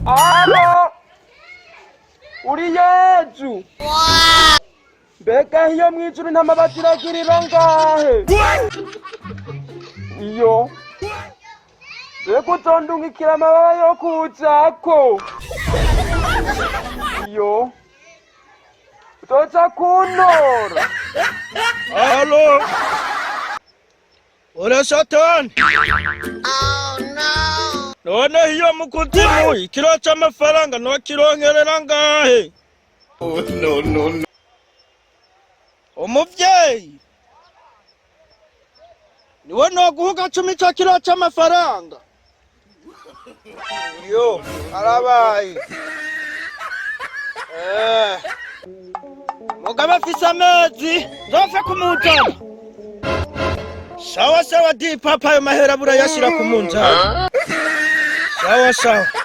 Alo! 우리 예주! mbega iyo mwijuru ntamabati iragirira ngahe? iyo mbega uzondungikira amababa yo kuzako? iyo uzoza kuntora? Alo? Ora Satani? none iyo mu kuzimu ikiro c'amafaranga ntiwakironkerera ngahe? No. Umuvyeyi niwe noguha 10 ca kiro c'amafaranga? Yo arabaye mugabo afise amezi nzopfe kumuzana. Sawa di papa ayo mahera burayashira ku munzani. Sawa